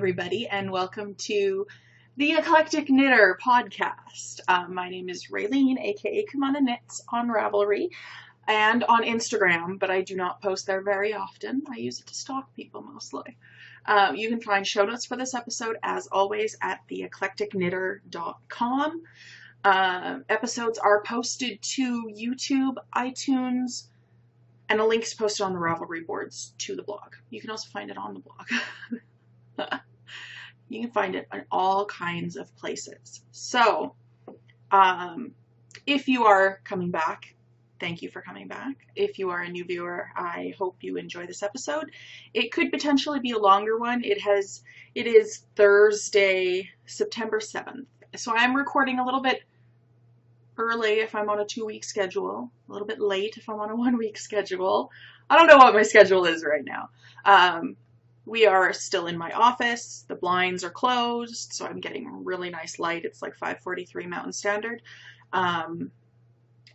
everybody, and welcome to the Eclectic Knitter podcast. My name is Raylene, aka Kumana Knits on Ravelry and on Instagram, but I do not post there very often. I use it to stalk people mostly. You can find show notes for this episode, as always, at theeclecticknitter.com. Episodes are posted to YouTube, iTunes, and a link is posted on the Ravelry boards to the blog. You can also find it on the blog. You can find it in all kinds of places. So, if you are coming back, thank you for coming back. If you are a new viewer, I hope you enjoy this episode. It could potentially be a longer one. It is Thursday, September 7th. So I'm recording a little bit early if I'm on a 2-week schedule, a little bit late if I'm on a 1-week schedule. I don't know what my schedule is right now. We are still in my office. The blinds are closed, so I'm getting really nice light. It's like 5:43 Mountain Standard. And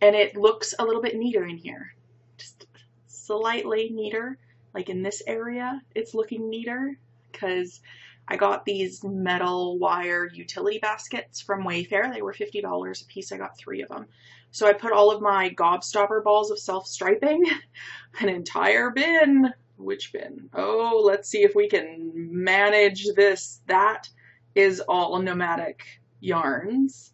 it looks a little bit neater in here. Just slightly neater. Like in this area, it's looking neater because I got these metal wire utility baskets from Wayfair. They were $50 a piece. I got 3 of them. So I put all of my gobstopper balls of self-striping, an entire bin. Which bin? Oh, let's see if we can manage this. That is all nomadic yarns.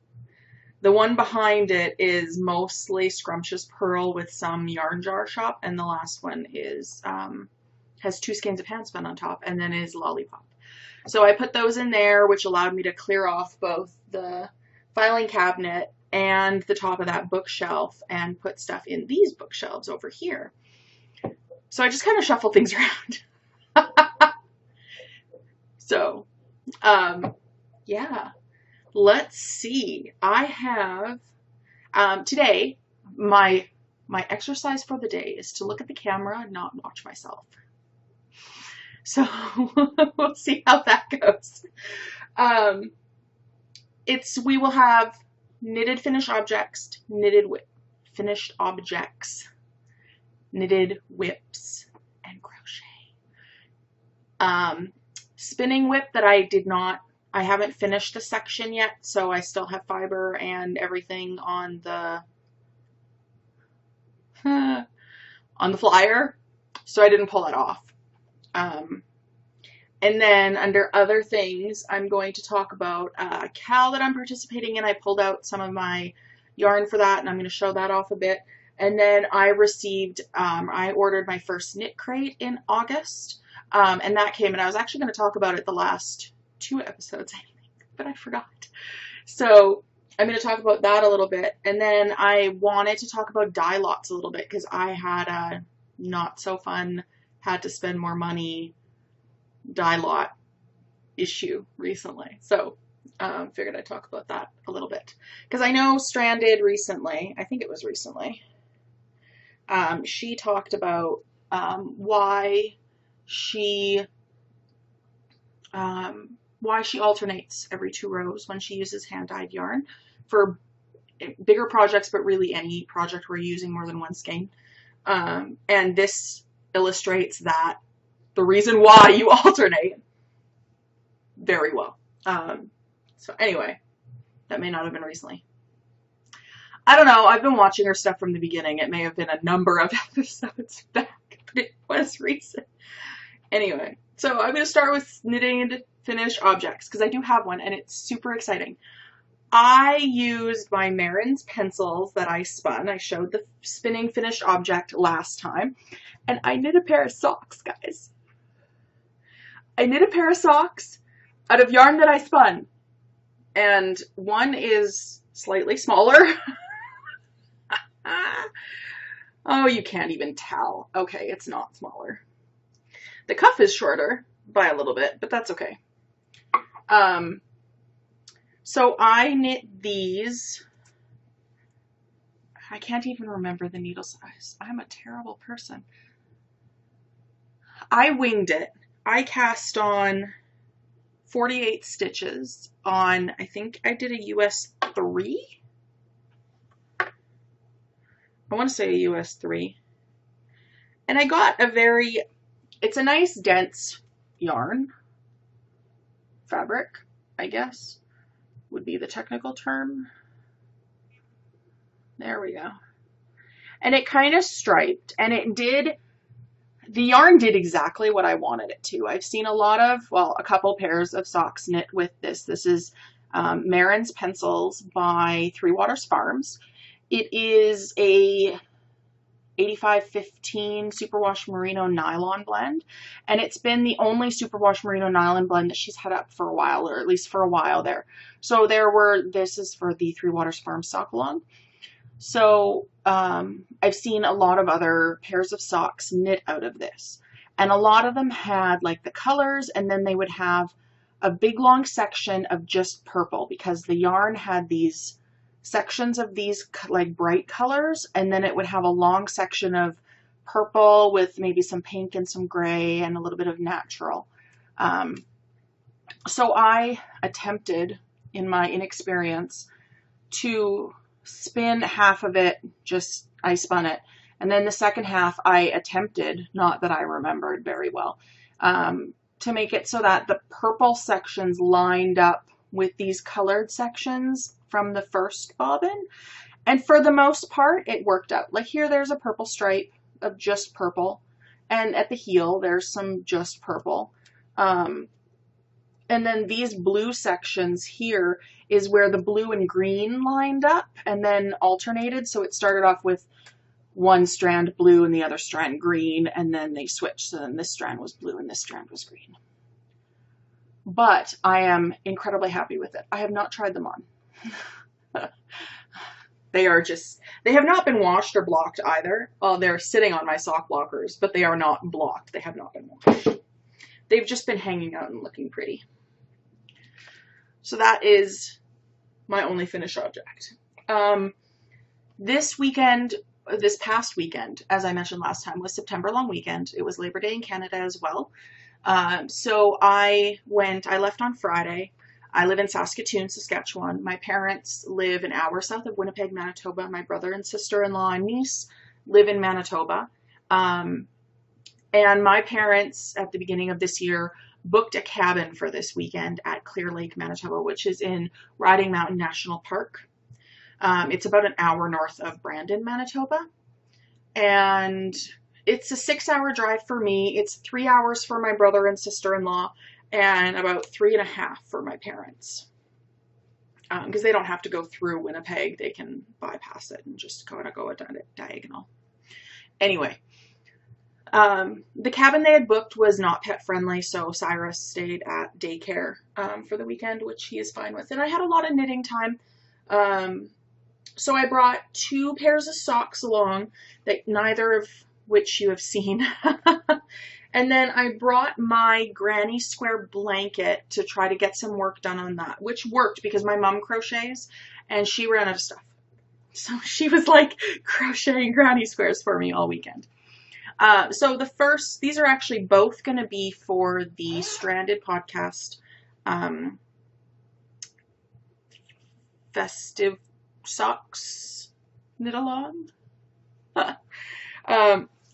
The one behind it is mostly Scrumptious Pearl with some Yarn Jar Shop, and the last one is has 2 skeins of handspun on top, and then is Lollipop. So I put those in there, which allowed me to clear off both the filing cabinet and the top of that bookshelf and put stuff in these bookshelves over here. So I just kind of shuffle things around. So, yeah, let's see. I have, today, my exercise for the day is to look at the camera and not watch myself. So we'll see how that goes. We will have knitted finished objects, finished objects, knitted whips, and crochet. Spinning whip that I haven't finished the section yet, so I still have fiber and everything on the flyer, so I didn't pull that off. And then under other things, I'm going to talk about a Cal that I'm participating in. I pulled out some of my yarn for that, and I'm going to show that off a bit. And then I ordered my first knit crate in August, and that came, and I was actually going to talk about it the last 2 episodes, I think, but I forgot. So I'm going to talk about that a little bit, and then I wanted to talk about dye lots a little bit, because I had a not so fun, had to spend more money dye lot issue recently. So figured I'd talk about that a little bit, because I know Stranded recently, I think it was recently, she talked about why she alternates every 2 rows when she uses hand-dyed yarn for bigger projects, but really any project where you're using more than 1 skein. And this illustrates that the reason why you alternate very well. So anyway, that may not have been recently. I don't know. I've been watching her stuff from the beginning. It may have been a number of episodes back, but it was recent. Anyway, so I'm going to start with knitting finished objects, because I do have one, and it's super exciting. I used my Marin's pencils that I spun. I showed the spinning finished object last time, and I knit a pair of socks, guys. I knit a pair of socks out of yarn that I spun, and one is slightly smaller. Oh, you can't even tell. Okay, it's not smaller. The cuff is shorter by a little bit, but that's okay. So I knit these. I can't even remember the needle size. I'm a terrible person. I winged it. I cast on 48 stitches on, I think I did a US 3. I want to say a US 3. And I got it's a nice dense yarn. fabric, I guess, would be the technical term. There we go. And it kind of striped, and the yarn did exactly what I wanted it to. I've seen a couple pairs of socks knit with this. This is Marin's Pencils by Three Waters Farms. It is a 85-15 superwash merino nylon blend, and it's been the only superwash merino nylon blend that she's had up for a while, or at least for a while there. So this is for the Three Waters Farms sock along. So I've seen a lot of other pairs of socks knit out of this, and a lot of them had like the colors, and then they would have a big long section of just purple, because the yarn had these sections of these like bright colors, and then it would have a long section of purple with maybe some pink and some gray and a little bit of natural. So I attempted, in my inexperience, to spin half of it, I spun it, and then the second half I attempted, not that I remembered very well, to make it so that the purple sections lined up with these colored sections from the first bobbin, and for the most part it worked out. Like here, there's a purple stripe of just purple, and at the heel there's some just purple, and then these blue sections here is where the blue and green lined up and then alternated. So it started off with one strand blue and the other strand green, and then they switched. So then this strand was blue and this strand was green. But I am incredibly happy with it. I have not tried them on. They have not been washed or blocked either. Well, they're sitting on my sock blockers, but they are not blocked. They have not been washed. They've just been hanging out and looking pretty. So that is my only finished object. This past weekend, as I mentioned last time, was September long weekend. It was Labor Day in Canada as well. So I left on Friday. I live in Saskatoon, Saskatchewan. My parents live an hour south of Winnipeg, Manitoba. My brother and sister-in-law and niece live in Manitoba. And my parents, at the beginning of this year, booked a cabin for this weekend at Clear Lake, Manitoba, which is in Riding Mountain National Park. It's about an hour north of Brandon, Manitoba. And it's a 6-hour drive for me. It's 3 hours for my brother and sister-in-law, and about 3.5 for my parents. Because they don't have to go through Winnipeg. They can bypass it and just go a diagonal. Anyway, the cabin they had booked was not pet friendly, so Cyrus stayed at daycare for the weekend, which he is fine with. And I had a lot of knitting time. So I brought 2 pairs of socks along, that neither of which you have seen. And then I brought my granny square blanket to try to get some work done on that, which worked because my mom crochets and she ran out of stuff. So she was like crocheting granny squares for me all weekend. So these are actually both going to be for the Stranded podcast, Festive Socks knit along.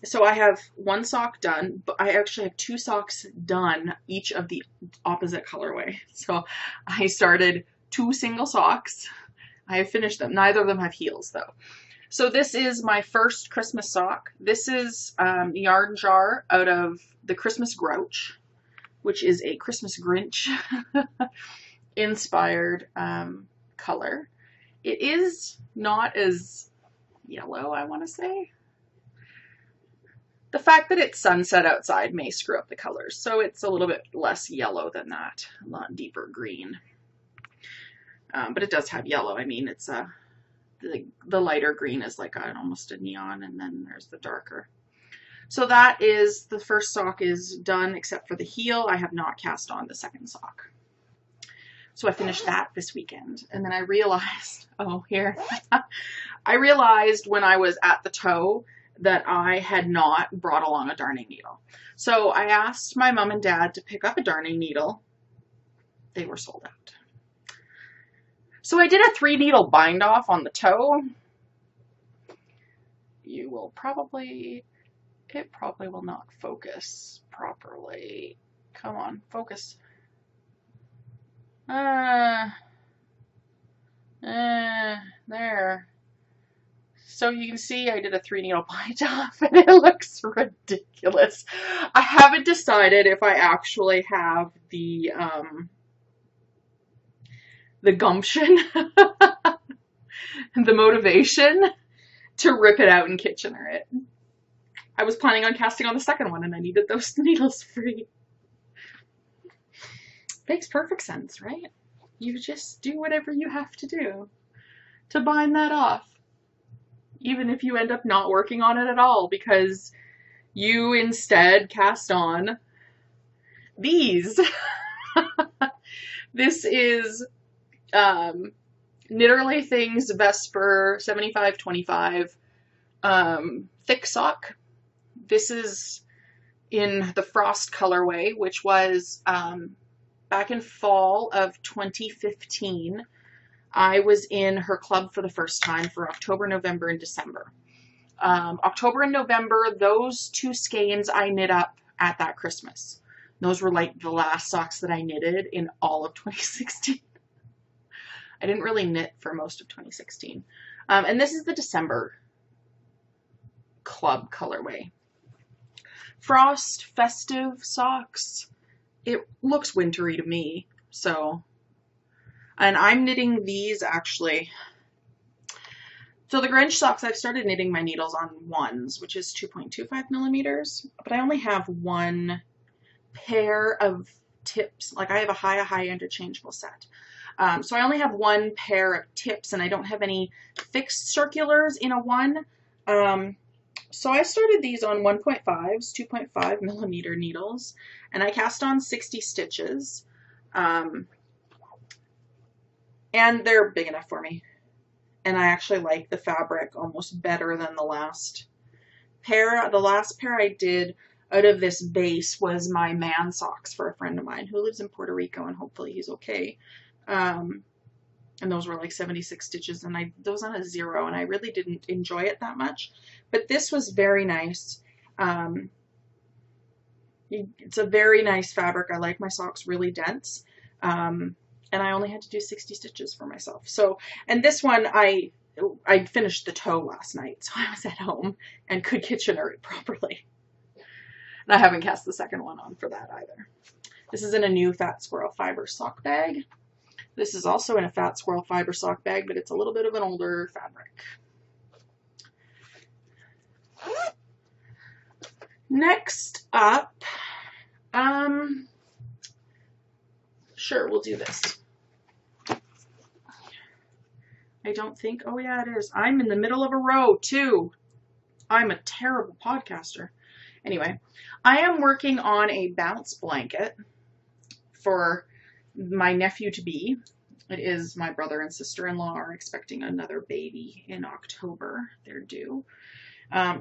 So I have 1 sock done, but I actually have 2 socks done, each of the opposite colorway. So I started 2 single socks. I have finished them. Neither of them have heels though. So this is my first Christmas sock. This is yarn jar out of the Christmas Grouch, which is a Christmas Grinch inspired color. It is not as yellow, I want to say. The fact that it's sunset outside may screw up the colors, so it's a little bit less yellow than that, a lot deeper green. But it does have yellow. I mean, it's the lighter green is like almost a neon, and then there's the darker. So that is, the first sock is done except for the heel. I have not cast on the second sock. So I finished that this weekend, and then I realized, I realized when I was at the toe that I had not brought along a darning needle. So I asked my mom and dad to pick up a darning needle. They were sold out. So I did a 3-needle bind off on the toe. It probably will not focus properly. Come on, focus. There. So you can see I did a 3-needle bind off and it looks ridiculous. I haven't decided if I actually have the gumption, the motivation to rip it out and Kitchener it. I was planning on casting on the second one and I needed those needles free. Makes perfect sense, right? You just do whatever you have to do to bind that off. Even if you end up not working on it at all because you instead cast on these. This is Knitterly Things Vesper 7525 thick sock. This is in the Frost colorway, which was back in fall of 2015. I was in her club for the first time for October, November, and December. October and November, those 2 skeins I knit up at that Christmas. Those were like the last socks that I knitted in all of 2016. I didn't really knit for most of 2016. And this is the December club colorway. Frost Festive socks. It looks wintry to me, so... And I'm knitting these actually. So the Grinch Socks, I've started knitting my needles on 1s, which is 2.25 millimeters, but I only have 1 pair of tips. Like I have a high interchangeable set. So I only have 1 pair of tips and I don't have any fixed circulars in a 1. So I started these on 1.5s, 2.5 millimeter needles, and I cast on 60 stitches. And they're big enough for me. And I actually like the fabric almost better than the last pair. The last pair I did out of this base was my man socks for a friend of mine who lives in Puerto Rico, and hopefully he's okay. And those were like 76 stitches, and those on a 0, and I really didn't enjoy it that much. But this was very nice. It's a very nice fabric. I like my socks really dense. And I only had to do 60 stitches for myself. So, and this one, I finished the toe last night, so I was at home and could Kitchener it properly. And I haven't cast the second one on for that either. This is in a new Fat Squirrel Fiber sock bag. This is also in a Fat Squirrel Fiber sock bag, but it's a little bit of an older fabric. Next up, sure, we'll do this. I don't think, oh yeah, it is. I'm in the middle of a row too. I'm a terrible podcaster. Anyway, I am working on a bounce blanket for my nephew-to-be. It is my brother and sister-in-law are expecting another baby in October. They're due.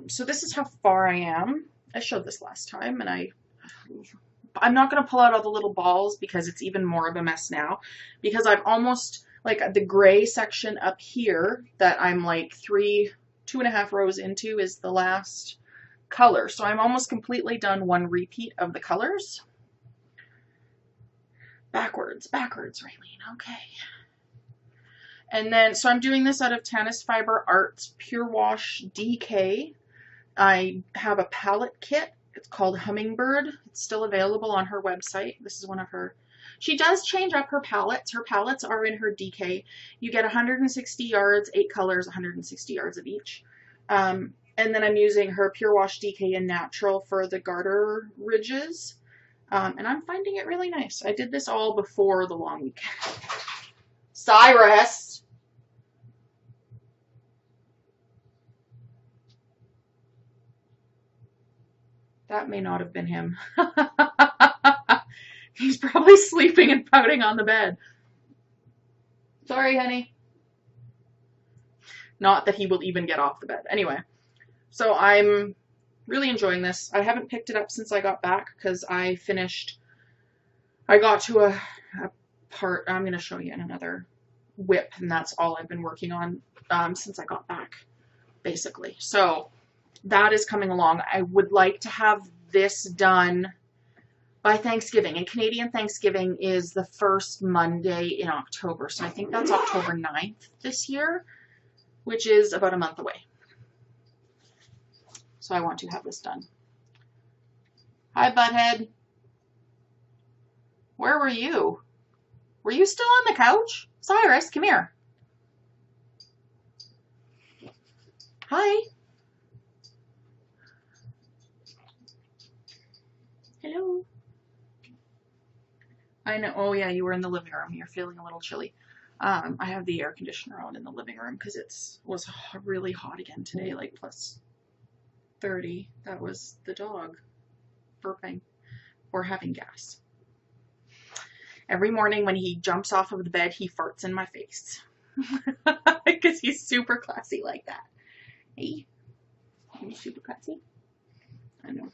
So this is how far I am. I showed this last time, and I'm not going to pull out all the little balls because it's even more of a mess now, because I've almost, like the gray section up here that I'm like 2.5 rows into is the last color. So I'm almost completely done 1 repeat of the colors. Backwards, Raylene, okay. And then, so I'm doing this out of Tannis Fiber Arts Pure Wash DK. I have a palette kit. It's called Hummingbird. It's still available on her website. This is one of her. She does change up her palettes. Her palettes are in her DK. You get 160 yards, 8 colors, 160 yards of each. And then I'm using her Pure Wash DK in Natural for the garter ridges. And I'm finding it really nice. I did this all before the long weekend. Cyrus! That may not have been him. He's probably sleeping and pouting on the bed. Sorry, honey. Not that he will even get off the bed. Anyway, so I'm really enjoying this. I haven't picked it up since I got back because I got to a part, I'm going to show you in another whip, and that's all I've been working on since I got back, basically. So that is coming along. I would like to have this done by Thanksgiving. And Canadian Thanksgiving is the first Monday in October. So I think that's October 9th this year, which is about a month away. So I want to have this done. Hi, Butthead. Where were you? Were you still on the couch? Cyrus, come here. Hi. Hello. I know. Oh, yeah, you were in the living room. You're feeling a little chilly. I have the air conditioner on in the living room because it was really hot again today, like plus 30. That was the dog burping or having gas. Every morning when he jumps off of the bed, he farts in my face because he's super classy like that. Hey, you're super classy. I know.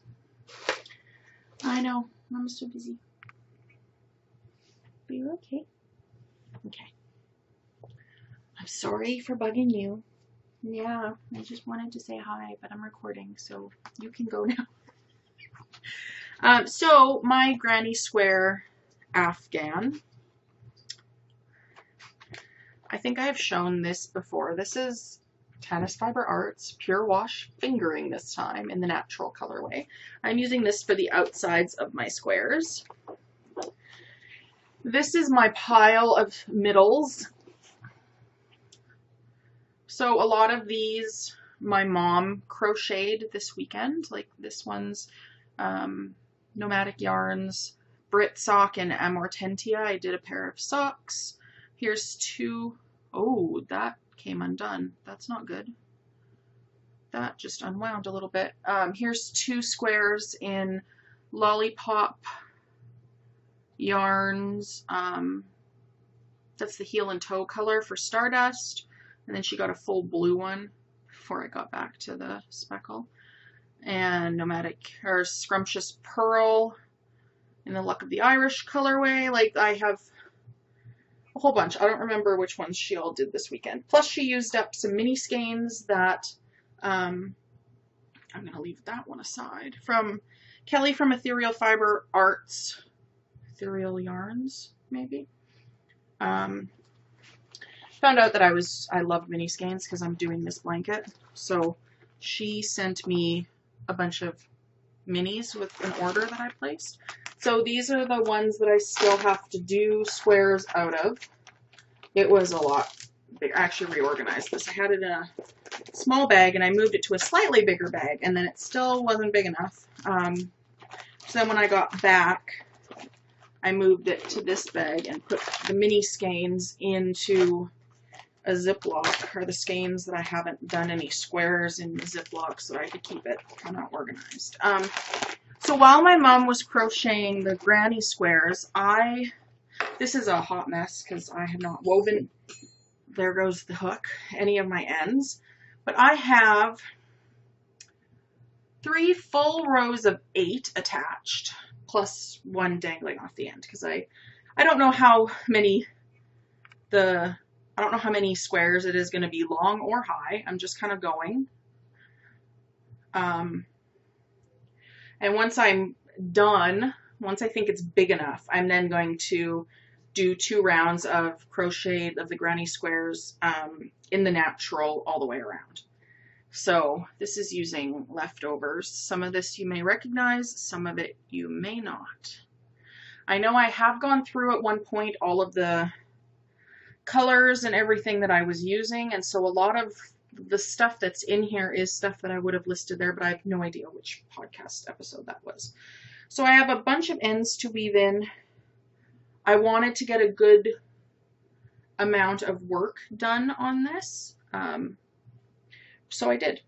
I know. I'm so busy. But you're okay. Okay. I'm sorry for bugging you. Yeah, I just wanted to say hi, but I'm recording, so you can go now. So my granny square Afghan. I think I have shown this before. This is Tennis Fiber Arts Pure Wash Fingering this time in the natural colorway. I'm using this for the outsides of my squares. This is my pile of middles. So a lot of these my mom crocheted this weekend. Like this one's Nomadic Yarns, Brit Sock, and Amortentia. I did a pair of socks. Here's two. Oh, that came undone. That's not good. That just unwound a little bit. Here's two squares in Lollipop Yarns. That's the heel and toe color for Stardust. And then she got a full blue one before I got back to the speckle. And Nomadic, or Scrumptious Pearl in the Luck of the Irish colorway. Like, I have a whole bunch. I don't remember which ones she all did this weekend. Plus, she used up some mini skeins that, I'm going to leave that one aside. From Kelly from Ethereal Fiber Arts. Ethereal Yarns, maybe. Found out that I love mini skeins because I'm doing this blanket. So she sent me a bunch of minis with an order that I placed. So these are the ones that I still have to do squares out of. It was a lot bigger. I actually reorganized this. I had it in a small bag and I moved it to a slightly bigger bag, and then it still wasn't big enough. So then when I got back, I moved it to this bag and put the mini skeins into a Ziploc, or the skeins that I haven't done any squares in Ziploc so I could keep it kind of organized. So while my mom was crocheting the granny squares, this is a hot mess because I have not woven, there goes the hook, any of my ends, but I have 3 full rows of 8 attached, plus one dangling off the end, because I don't know how many squares it is going to be long or high. I'm just kind of going. And once I'm done, once I think it's big enough, I'm then going to do 2 rounds of crochet of the granny squares in the natural all the way around. So this is using leftovers. Some of this you may recognize, some of it you may not. I know I have gone through at one point all of the colors and everything that I was using, and so a lot of the stuff that's in here is stuff that I would have listed there, but I have no idea which podcast episode that was. So I have a bunch of ends to weave in. I wanted to get a good amount of work done on this, so I did.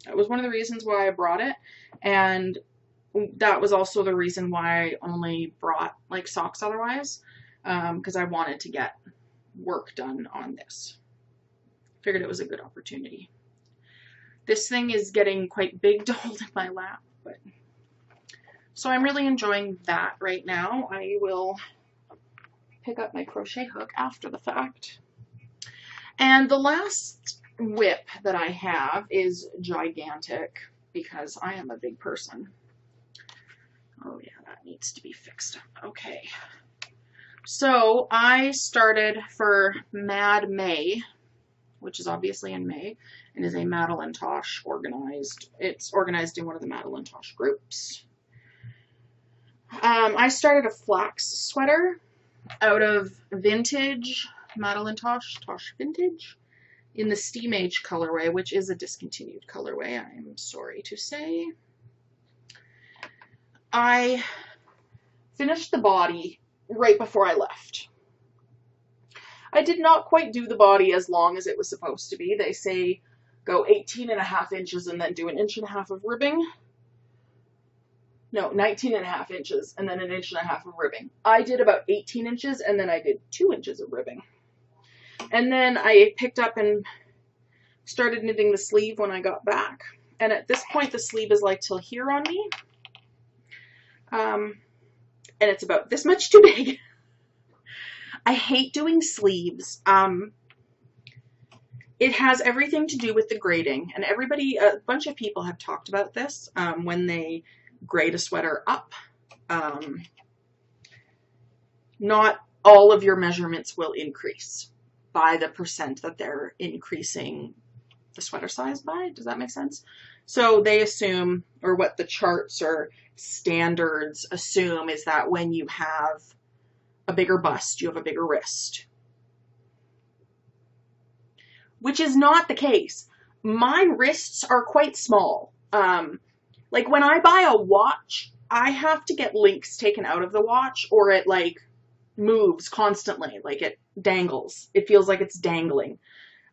That was one of the reasons why I brought it, and that was also the reason why I only brought like socks otherwise, because I wanted to get work done on this. Figured it was a good opportunity. This thing is getting quite big to hold in my lap, but so I'm really enjoying that right now. I will pick up my crochet hook after the fact. And the last whip that I have is gigantic because I am a big person. Oh yeah, that needs to be fixed up. Okay. So I started for Mad May, which is obviously in May, and is a Madeline Tosh organized. It's organized in one of the Madeline Tosh groups. I started a flax sweater out of vintage Madeline Tosh Vintage in the Steam Age colorway, which is a discontinued colorway, I'm sorry to say. I finished the body right before I left. I did not quite do the body as long as it was supposed to be. They say go 18.5 inches and then do 1.5 inches of ribbing. No, 19.5 inches and then 1.5 inches of ribbing. I did about 18 inches and then I did 2 inches of ribbing. And then I picked up and started knitting the sleeve when I got back. And at this point, the sleeve is like till here on me. And it's about this much too big. I hate doing sleeves. It has everything to do with the grading. And everybody, a bunch of people have talked about this when they grade a sweater up. Not all of your measurements will increase by the percent that they're increasing the sweater size by. Does that make sense? So they assume, or what the charts or standards assume, is that when you have a bigger bust, you have a bigger wrist. Which is not the case. My wrists are quite small. Like when I buy a watch, I have to get links taken out of the watch or it like moves constantly, like it dangles. It feels like it's dangling.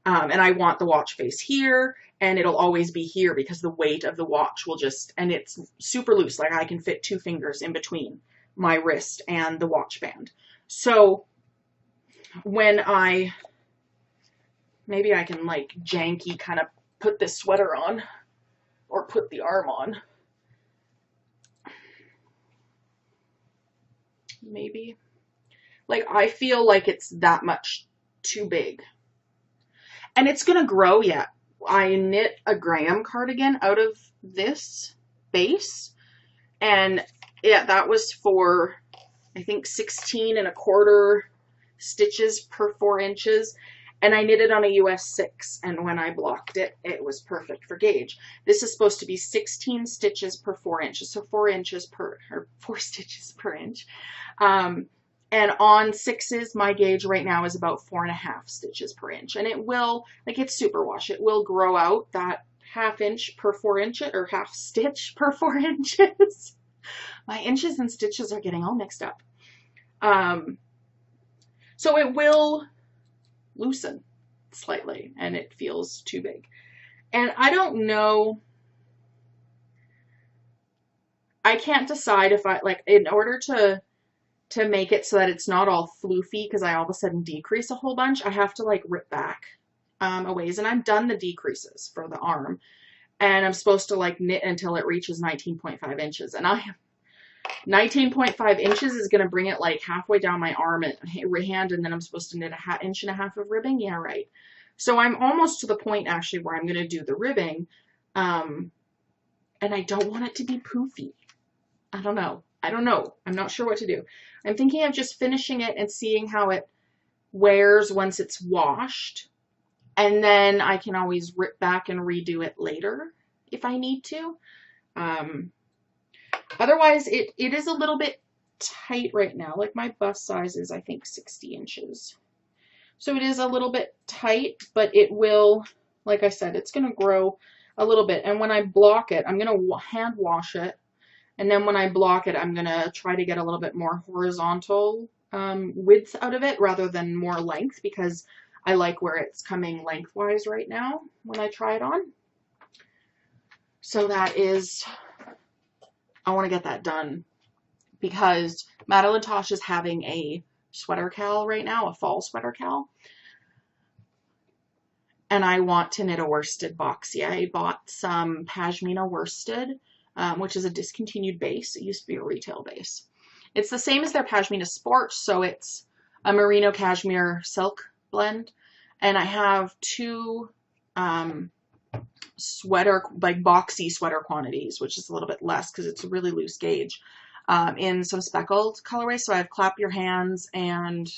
And I want the watch face here, and it'll always be here because the weight of the watch will just, and it's super loose, like I can fit 2 fingers in between my wrist and the watch band. So when maybe I can like janky kind of put this sweater on or put the arm on. Maybe. Like I feel like it's that much too big. And it's going to grow yet. I knit a Graham cardigan out of this base. And yeah, that was for, I think, 16.25 stitches per 4 inches. And I knit it on a US 6. And when I blocked it, it was perfect for gauge. This is supposed to be 16 stitches per 4 inches. So 4 stitches per inch. And on 6s, my gauge right now is about 4.5 stitches per inch. And it will, like it's superwash, it will grow out that 1/2 inch per 4 inches, or 1/2 stitch per 4 inches. My inches and stitches are getting all mixed up. So it will loosen slightly, and it feels too big. And I don't know, I can't decide if I, like, in order to make it so that it's not all floofy, because I all of a sudden decrease a whole bunch, I have to like rip back a ways. And I've done the decreases for the arm, and I'm supposed to like knit until it reaches 19.5 inches. And I have 19.5 inches is going to bring it like halfway down my arm and hand, and then I'm supposed to knit 1.5 inches of ribbing. Yeah, right. So I'm almost to the point actually where I'm going to do the ribbing, and I don't want it to be poofy. I don't know. I'm not sure what to do. I'm thinking of just finishing it and seeing how it wears once it's washed. And then I can always rip back and redo it later if I need to. Otherwise, it is a little bit tight right now. Like my bust size is, I think, 60 inches. So it is a little bit tight, but it will, like I said, it's going to grow a little bit. And when I block it, I'm going to hand wash it. And then when I block it, I'm going to try to get a little bit more horizontal width out of it rather than more length, because I like where it's coming lengthwise right now when I try it on. So that is, I want to get that done because Madeline Tosh is having a sweater cal right now, a fall sweater cal. And I want to knit a worsted boxy. I bought some Pashmina worsted, which is a discontinued base. It used to be a retail base. It's the same as their Pashmina Sport, so it's a merino cashmere silk blend. And I have 2 sweater, like boxy sweater quantities, which is a little bit less because it's a really loose gauge. in some speckled colorway. So I have Clap Your Hands and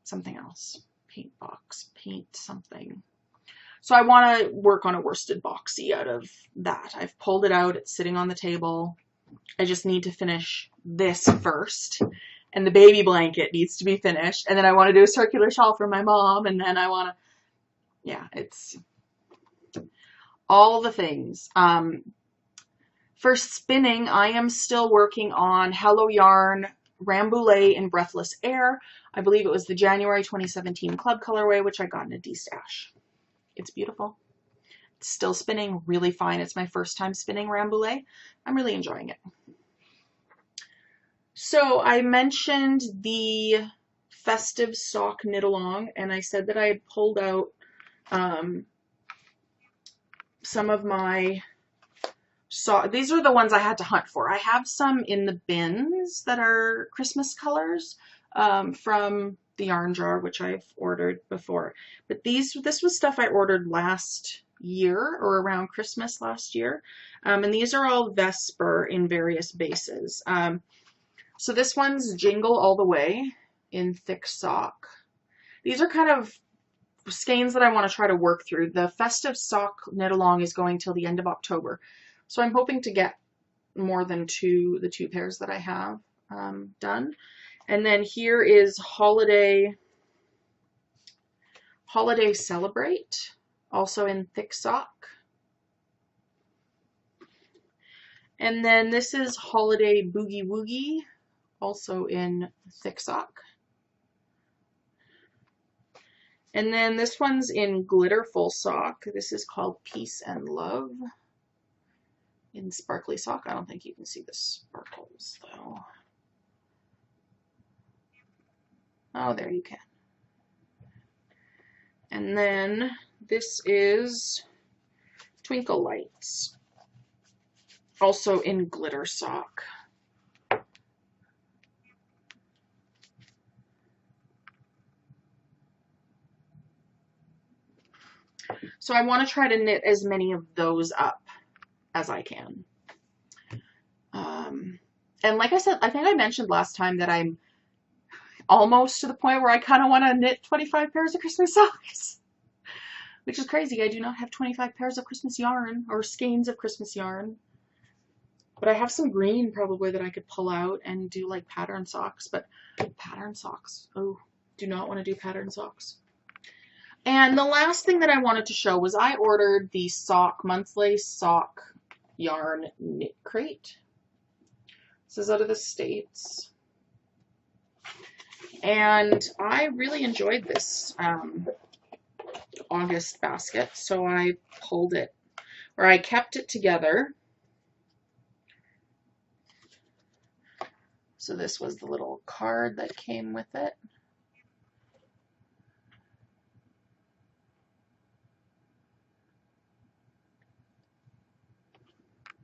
something else. Paint box, paint something. So I want to work on a worsted boxy out of that. I've pulled it out. It's sitting on the table. I just need to finish this first. And the baby blanket needs to be finished. And then I want to do a circular shawl for my mom. And then I want to, yeah, it's all the things. For spinning, I am still working on Hello Yarn Rambouillet in Breathless Air. I believe it was the January 2017 club colorway, which I got in a D-stash. It's beautiful. It's still spinning really fine. It's my first time spinning Rambouillet. I'm really enjoying it. So I mentioned the Festive sock knit along, and I said that I had pulled out some of my socks. These are the ones I had to hunt for. I have some in the bins that are Christmas colors from the yarn jar, which I've ordered before. But this was stuff I ordered last year or around Christmas last year. And these are all Vesper in various bases. So this one's Jingle All the Way in thick sock. These are kind of skeins that I want to try to work through. The Festive sock knit along is going till the end of October. So I'm hoping to get more than the two pairs that I have done. And then here is Holiday Celebrate, also in thick sock. And then this is Holiday Boogie Woogie, also in thick sock. And then this one's in glitter full sock. This is called Peace and Love in sparkly sock. I don't think you can see the sparkles though. Oh, there you can. And then this is Twinkle Lights, also in glitter sock. So I want to try to knit as many of those up as I can. And like I said, I think I mentioned last time that I'm almost to the point where I kind of want to knit 25 pairs of Christmas socks, which is crazy. I do not have 25 pairs of Christmas yarn or skeins of Christmas yarn, but I have some green probably that I could pull out and do like pattern socks, but pattern socks, oh, do not want to do pattern socks. And the last thing that I wanted to show was I ordered the monthly sock yarn knit crate. This is out of the States. And I really enjoyed this August basket, so I pulled it, or I kept it together. So this was the little card that came with it.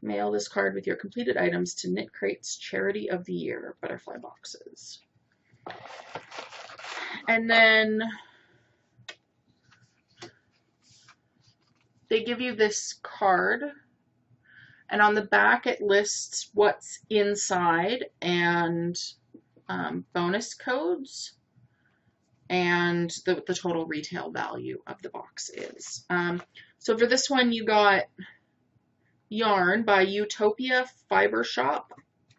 Mail this card with your completed items to Knit Crate's Charity of the Year butterfly boxes. And then they give you this card, and on the back it lists what's inside and bonus codes and the total retail value of the box is. So for this one you got yarn by Utopia Fiber Shop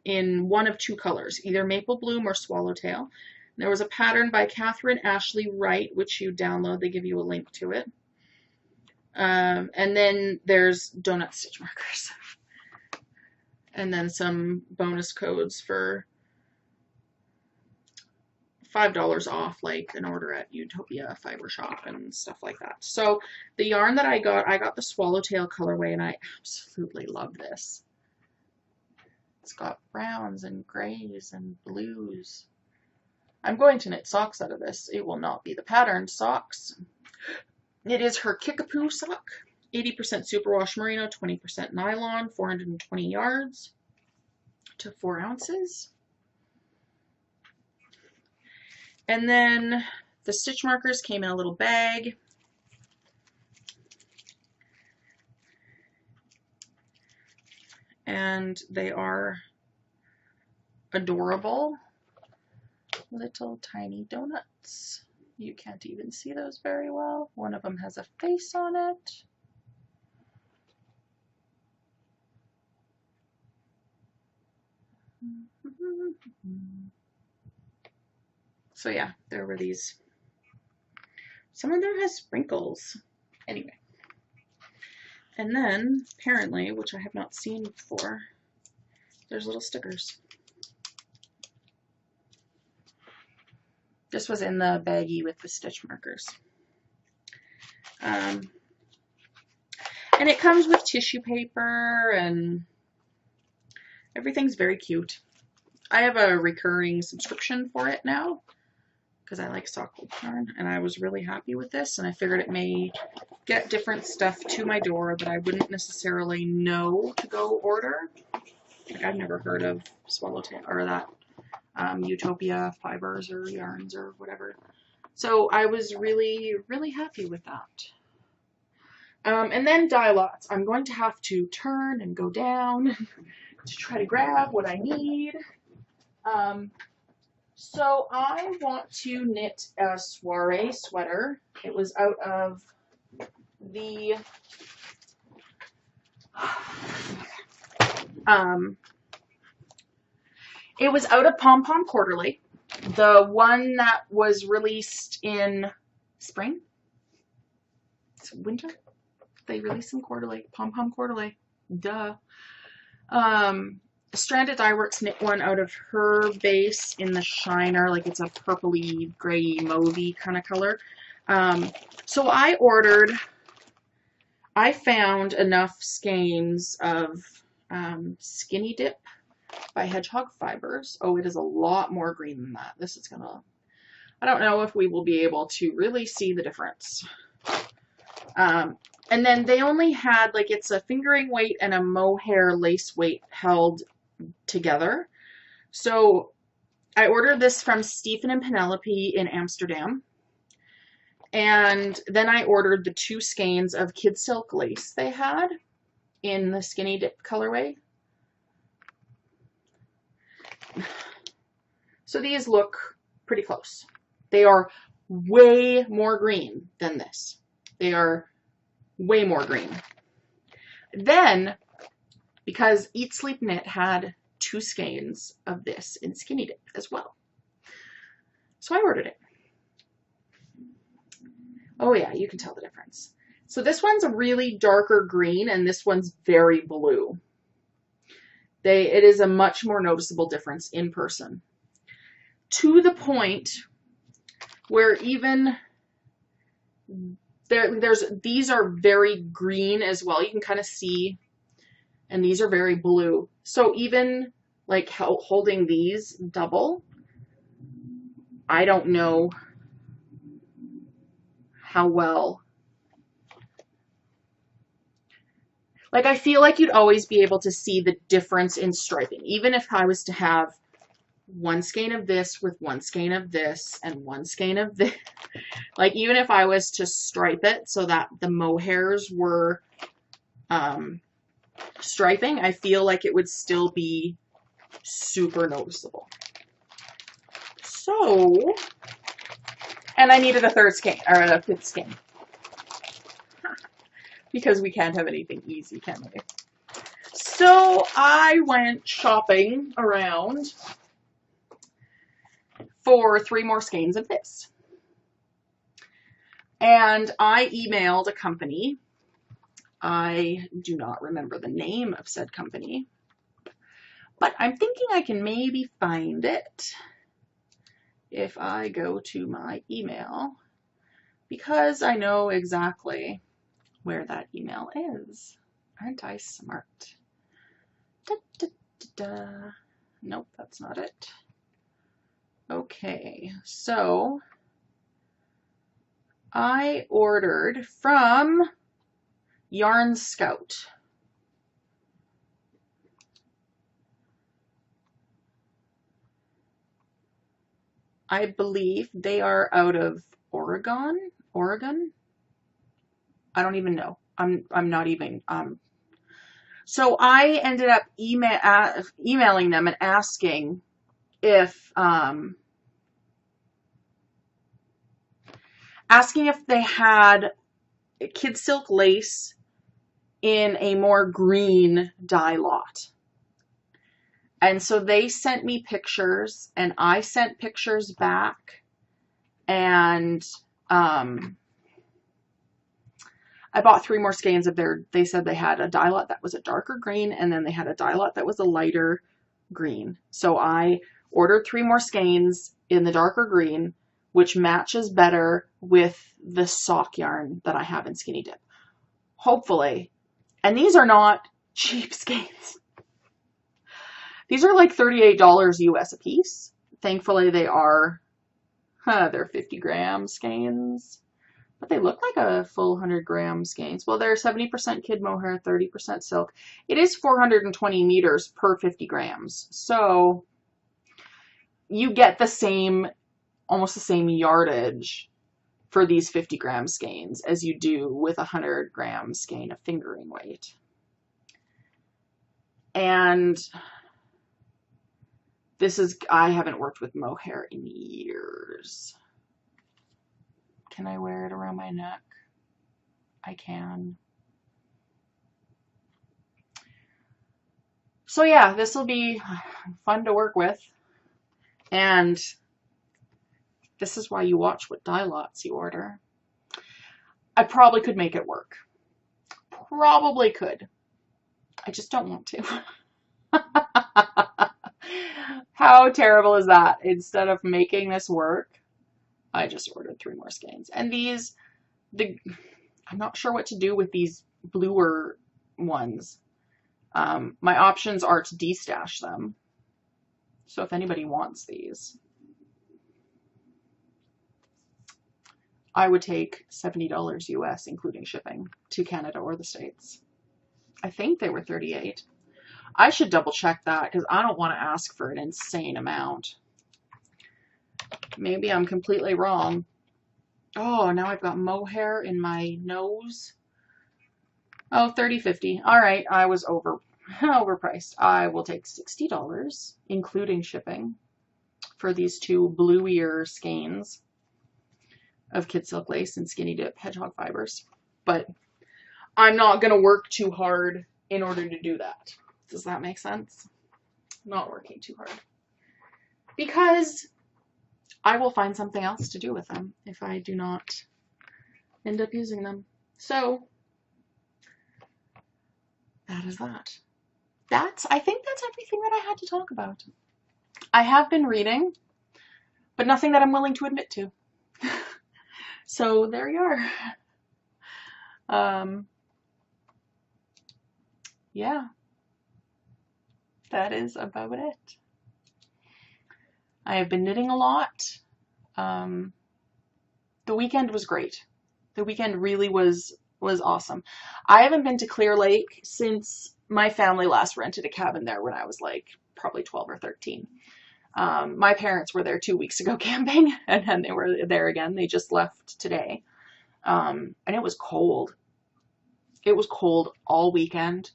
in one of two colors, either Maple Bloom or Swallowtail. There was a pattern by Catherine Ashley Wright, which you download. They give you a link to it. And then there's donut stitch markers. And then some bonus codes for $5 off, like an order at Utopia Fiber Shop and stuff like that. So the yarn that I got the Swallowtail colorway, and I absolutely love this. It's got browns and grays and blues. I'm going to knit socks out of this. It will not be the patterned socks. It is her Kickapoo sock. 80% superwash merino, 20% nylon, 420 yards to 4 ounces. And then the stitch markers came in a little bag. And they are adorable little tiny donuts. You can't even see those very well. One of them has a face on it. So yeah, there were these. Some of them has sprinkles. Anyway. And then, apparently, which I have not seen before, there's little stickers. This was in the baggie with the stitch markers. And it comes with tissue paper, and everything's very cute. I have a recurring subscription for it now because I like sock yarn, and I was really happy with this, and I figured it may get different stuff to my door that I wouldn't necessarily know to go order. Like, I've never heard of Swallowtail or that Utopia fibers or yarns or whatever. So I was really, really happy with that. And then dye lots. I'm going to have to turn and go down to try to grab what I need. So I want to knit a soiree sweater. It was out of the it was out of Pom Pom Quarterly, the one that was released in spring. It's winter. They released some quarterly. Pom Pom Quarterly. Duh. Stranded Dye Works knit one out of her base in the Shiner, like it's a purpley, grey, mauvey kind of color. So I found enough skeins of Skinny Dip by Hedgehog Fibers. Oh, it is a lot more green than that. This is gonna, I don't know if we will be able to really see the difference. And then they only had, like, it's a fingering weight and a mohair lace weight held together. So I ordered this from Stephen and Penelope in Amsterdam. And then I ordered the 2 skeins of Kid Silk lace they had in the Skinny Dip colorway. So these look pretty close. They are way more green than this. They are way more green. Then, because Eat Sleep Knit had 2 skeins of this in Skinny Dip as well. So I ordered it. Oh yeah, you can tell the difference. So this one's a really darker green and this one's very blue. It is a much more noticeable difference in person. To the point where even these are very green as well. You can kind of see, and these are very blue. So even like holding these double, I don't know how well. Like, I feel like you'd always be able to see the difference in striping. Even if I was to have 1 skein of this with 1 skein of this and 1 skein of this. Like, even if I was to stripe it so that the mohairs were striping, I feel like it would still be super noticeable. So, and I needed a 3rd skein, or a 5th skein. Because we can't have anything easy, can we? So I went shopping around for 3 more skeins of this. And I emailed a company. I do not remember the name of said company, but I'm thinking I can maybe find it if I go to my email, because I know exactly where that email is. Aren't I smart? Da, da, da, da. Nope, that's not it. Okay, so I ordered from Yarn Scout. I believe they are out of Oregon. I don't even know. I'm not even. So I ended up emailing them and asking if asking if they had kid silk lace in a more green dye lot. And so they sent me pictures, and I sent pictures back, and I bought 3 more skeins of they said they had a dye lot that was a darker green, and then they had a dye lot that was a lighter green. So I ordered 3 more skeins in the darker green, which matches better with the sock yarn that I have in Skinny Dip. Hopefully. And these are not cheap skeins. These are like $38 US a piece. Thankfully they are, they're 50 gram skeins. But they look like a full 100 gram skeins. Well, they're 70% kid mohair, 30% silk. It is 420 meters per 50 grams. So you get the same, almost the same yardage for these 50 gram skeins as you do with a 100 gram skein of fingering weight. And this is, I haven't worked with mohair in years. Can I wear it around my neck? I can. So yeah, this will be fun to work with. And this is why you watch what dye lots you order. I probably could make it work. Probably could. I just don't want to. How terrible is that? Instead of making this work, I just ordered 3 more skeins. And these, I'm not sure what to do with these bluer ones. My options are to destash them. So if anybody wants these, I would take $70 US, including shipping, to Canada or the States. I think they were 38. I should double check that because I don't want to ask for an insane amount. Maybe I'm completely wrong. Oh, now I've got mohair in my nose. Oh, $30.50. All right, I was overpriced. I will take $60, including shipping, for these 2 bluier skeins of Kid Silk Lace and Skinny Dip Hedgehog Fibers. But I'm not going to work too hard in order to do that. Does that make sense? I'm not working too hard. Because I will find something else to do with them if I do not end up using them. So that is that. I think that's everything that I had to talk about. I have been reading, but nothing that I'm willing to admit to. So there you are. Yeah, that is about it. I have been knitting a lot. The weekend was great. The weekend really was awesome. I haven't been to Clear Lake since my family last rented a cabin there when I was like probably 12 or 13. My parents were there 2 weeks ago camping, and then they were there again. They just left today. And it was cold. It was cold all weekend.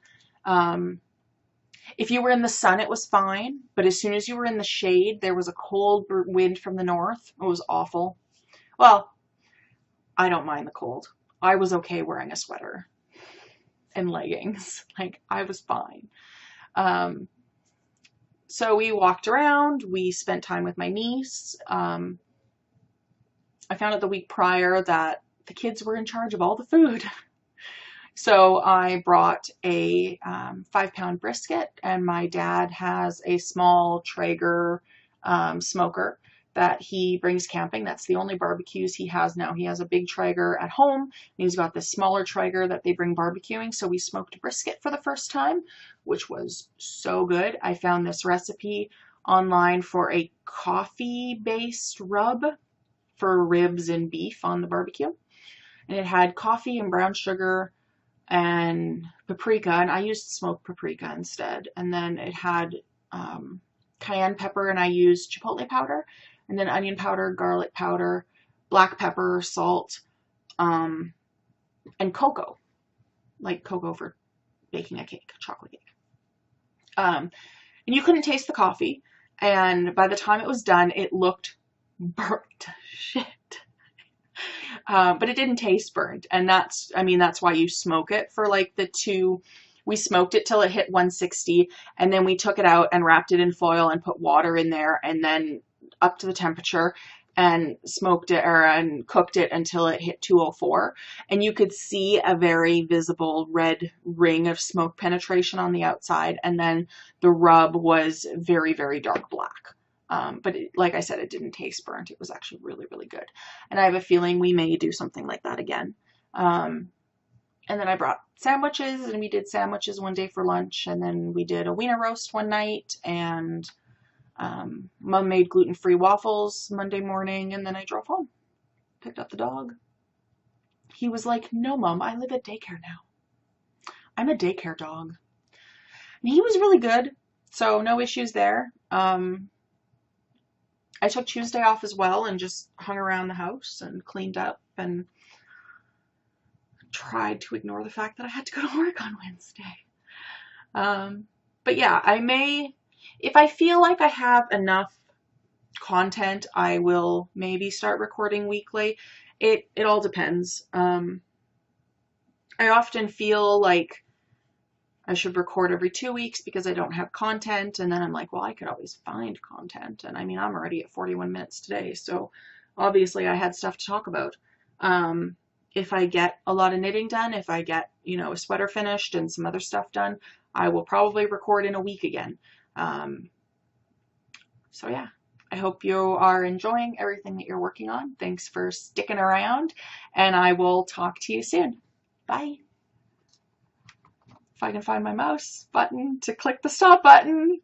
If you were in the sun, it was fine. But as soon as you were in the shade, there was a cold wind from the north. It was awful. Well, I don't mind the cold. I was okay wearing a sweater and leggings. Like, I was fine. So we walked around. We spent time with my niece. I found out the week prior that the kids were in charge of all the food. So I brought a 5-pound brisket, and my dad has a small Traeger smoker that he brings camping. That's the only barbecues he has now. He has a big Traeger at home, and he's got this smaller Traeger that they bring barbecuing. So we smoked brisket for the first time, which was so good. I found this recipe online for a coffee-based rub for ribs and beef on the barbecue. And it had coffee and brown sugar and paprika, and I used smoked paprika instead. And then it had cayenne pepper, and I used chipotle powder, and then onion powder, garlic powder, black pepper, salt, and cocoa, like cocoa for baking a cake, a chocolate cake. And you couldn't taste the coffee. And by the time it was done, it looked burnt to shit. But it didn't taste burnt. And that's why you smoke it for like we smoked it till it hit 160, and then we took it out and wrapped it in foil and put water in there, and then up to the temperature and smoked it and cooked it until it hit 204. And you could see a very visible red ring of smoke penetration on the outside. And then the rub was very, very dark black. But like I said, it didn't taste burnt. It was actually really, really good. And I have a feeling we may do something like that again. And then I brought sandwiches, and we did sandwiches one day for lunch. And then we did a wiener roast one night, and Mom made gluten-free waffles Monday morning, and then I drove home, picked up the dog. He was like, "No, Mom, I live at daycare now. I'm a daycare dog." And he was really good, so no issues there. I took Tuesday off as well and just hung around the house and cleaned up and tried to ignore the fact that I had to go to work on Wednesday. But yeah, if I feel like I have enough content, I will maybe start recording weekly. It all depends. I often feel like I should record every 2 weeks because I don't have content, and then I'm like, well, I could always find content. And I mean, I'm already at 41 minutes today, so obviously I had stuff to talk about. If I get a lot of knitting done, if I get, a sweater finished and some other stuff done, I will probably record in a week again. So yeah, I hope you are enjoying everything that you're working on. Thanks for sticking around, and I will talk to you soon. Bye. If I can find my mouse button to click the stop button.